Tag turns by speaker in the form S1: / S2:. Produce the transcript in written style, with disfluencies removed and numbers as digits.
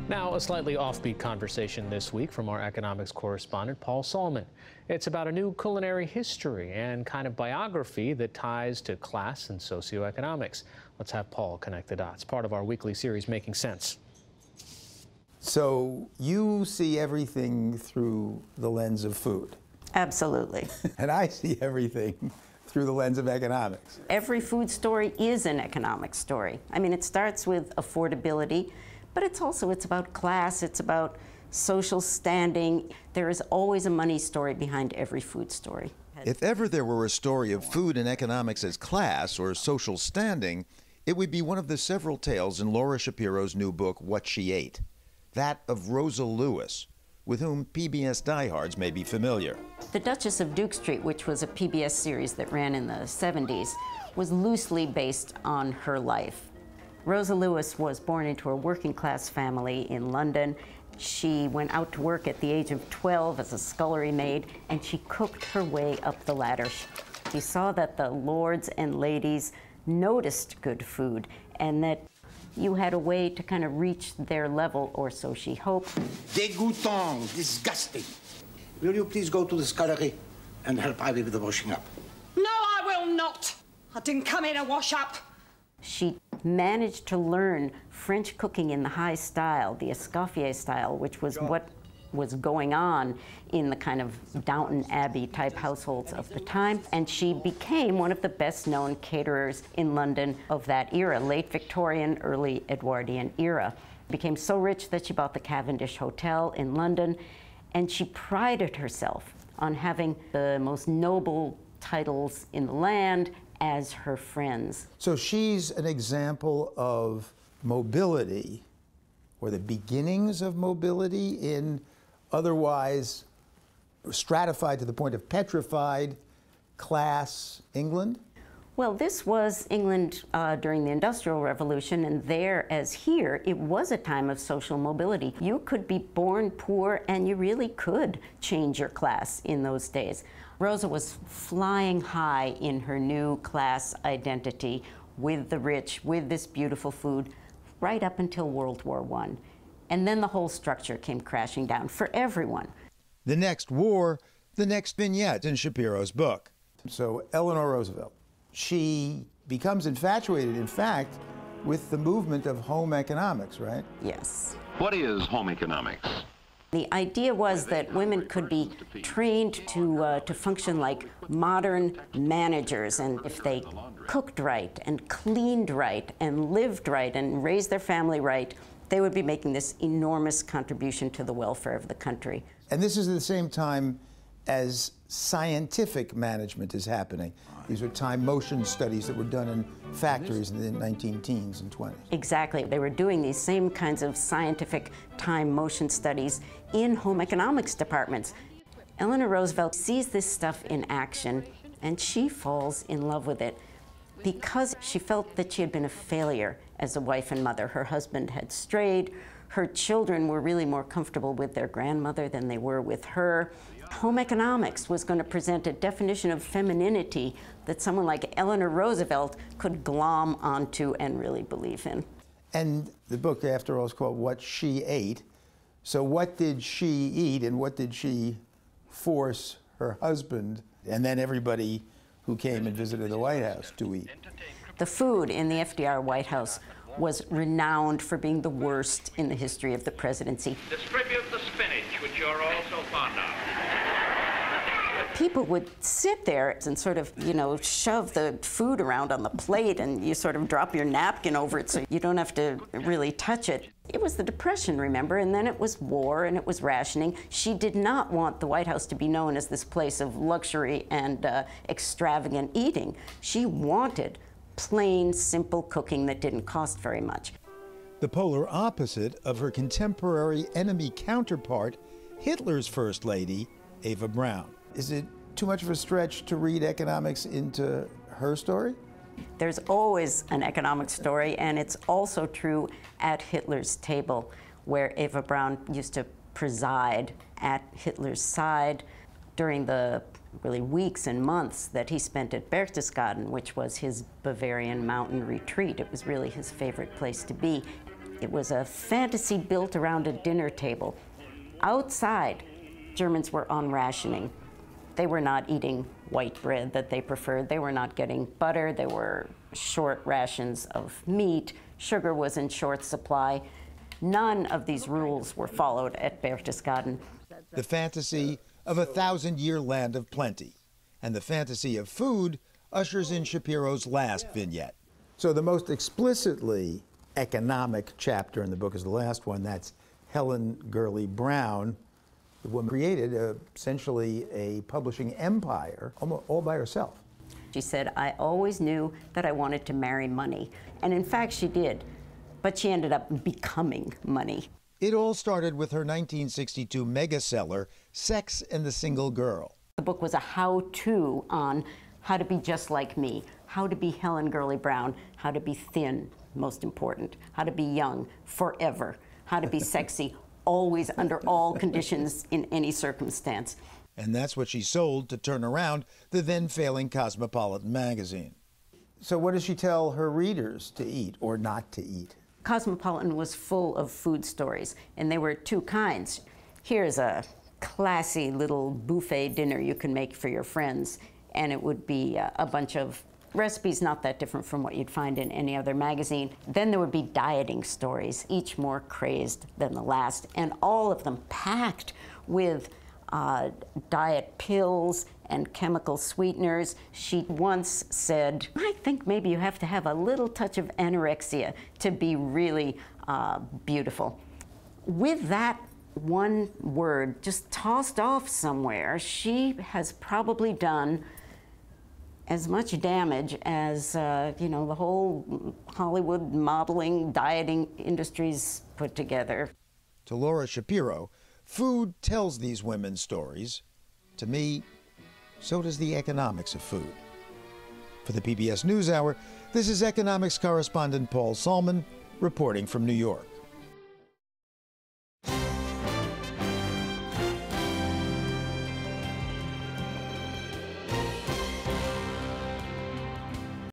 S1: Now, a slightly offbeat conversation this week from our economics correspondent, Paul Solman. It's about a new culinary history and kind of biography that ties to class and socioeconomics. Let's have Paul connect the dots, part of our weekly series, Making Sense.
S2: So you see everything through the lens of food.
S3: Absolutely.
S2: And I see everything through the lens of economics.
S3: Every food story is an economic story. I mean, it starts with affordability, but it's about class, it's about social standing. There is always a money story behind every food story.
S4: If ever there were a story of food and economics as class or social standing, it would be one of the several tales in Laura Shapiro's new book, What She Ate. That of Rosa Lewis, with whom PBS diehards may be familiar.
S3: The Duchess of Duke Street, which was a PBS series that ran in the 70s, was loosely based on her life. Rosa Lewis was born into a working-class family in London. She went out to work at the age of 12 as a scullery maid, and she cooked her way up the ladder. She saw that the lords and ladies noticed good food, and that you had a way to kind of reach their level, or so she hoped.
S5: Dégoûtant, disgusting. Will you please go to the scullery and help Ivy with the washing up?
S6: No, I will not. I didn't come here to wash up.
S3: She managed to learn French cooking in the high style, the Escoffier style, which was what was going on in the kind of Downton Abbey type households of the time. And she became one of the best known caterers in London of that era, late Victorian, early Edwardian era. Became so rich that she bought the Cavendish Hotel in London, and she prided herself on having the most noble titles in the land as her friends.
S2: So she's an example of mobility, or the beginnings of mobility, in otherwise stratified to the point of petrified class England?
S3: Well, this was England during the Industrial Revolution, and there, as here, it was a time of social mobility. You could be born poor, and you really could change your class in those days. Rosa was flying high in her new class identity with the rich, with this beautiful food, right up until World War I. And then the whole structure came crashing down for everyone.
S4: The next war, the next vignette in Shapiro's book.
S2: So Eleanor Roosevelt, she becomes infatuated, in fact, with the movement of home economics, right?
S3: Yes.
S7: What is home economics?
S3: The idea was that women could be trained to function like modern managers, and if they cooked right and cleaned right and lived right and raised their family right, they would be making this enormous contribution to the welfare of the country.
S2: And this is at the same time as scientific management is happening. These were time motion studies that were done in factories in the 19-teens and 20s.
S3: Exactly. They were doing these same kinds of scientific time motion studies in home economics departments. Eleanor Roosevelt sees this stuff in action, and she falls in love with it because she felt that she had been a failure as a wife and mother. Her husband had strayed. Her children were really more comfortable with their grandmother than they were with her. Home economics was going to present a definition of femininity that someone like Eleanor Roosevelt could glom onto and really believe in.
S2: And the book, after all, is called What She Ate. So what did she eat, and what did she force her husband, and then everybody who came and visited the White House, to eat?
S3: The food in the FDR White House was renowned for being the worst in the history of the presidency.
S8: Distribute the spinach, which you're all so fond of.
S3: People would sit there and sort of, shove the food around on the plate, and you sort of drop your napkin over it so you don't have to really touch it. It was the Depression, remember, and then it was war and it was rationing. She did not want the White House to be known as this place of luxury and extravagant eating. She wanted plain, simple cooking that didn't cost very much.
S4: The polar opposite of her contemporary enemy counterpart, Hitler's First Lady, Eva Braun.
S2: Is it too much of a stretch to read economics into her story?
S3: There's always an economic story, and it's also true at Hitler's table, where Eva Braun used to preside at Hitler's side during the really weeks and months that he spent at Berchtesgaden, which was his Bavarian mountain retreat. It was really his favorite place to be. It was a fantasy built around a dinner table. Outside, Germans were on rationing. They were not eating white bread that they preferred. They were not getting butter. There were short rations of meat. Sugar was in short supply. None of these rules were followed at Berchtesgaden.
S4: The fantasy of a 1,000-year land of plenty, and the fantasy of food ushers in Shapiro's last vignette.
S2: So the most explicitly economic chapter in the book is the last one. That's Helen Gurley Brown. The woman created essentially a publishing empire all by herself.
S3: She said, I always knew that I wanted to marry money. And in fact, she did. But she ended up becoming money.
S4: It all started with her 1962 mega seller, Sex and the Single Girl.
S3: The book was a how-to on how to be just like me, how to be Helen Gurley Brown, how to be thin, most important, how to be young forever, how to be sexy always, under all conditions, in any circumstance.
S4: And that's what she sold to turn around the then failing Cosmopolitan magazine.
S2: So what does she tell her readers to eat or not to eat?
S3: Cosmopolitan was full of food stories, and they were two kinds. Here's a classy little buffet dinner you can make for your friends, and it would be a bunch of recipes not that different from what you'd find in any other magazine. Then there would be dieting stories, each more crazed than the last, and all of them packed with diet pills and chemical sweeteners. She once said, I think maybe you have to have a little touch of anorexia to be really beautiful. With that one word just tossed off somewhere, she has probably done as much damage as you know, the whole Hollywood modeling, dieting industries put together.
S4: To Laura Shapiro, food tells these women's stories. To me, so does the economics of food. For the PBS NewsHour, this is economics correspondent Paul Solman reporting from New York.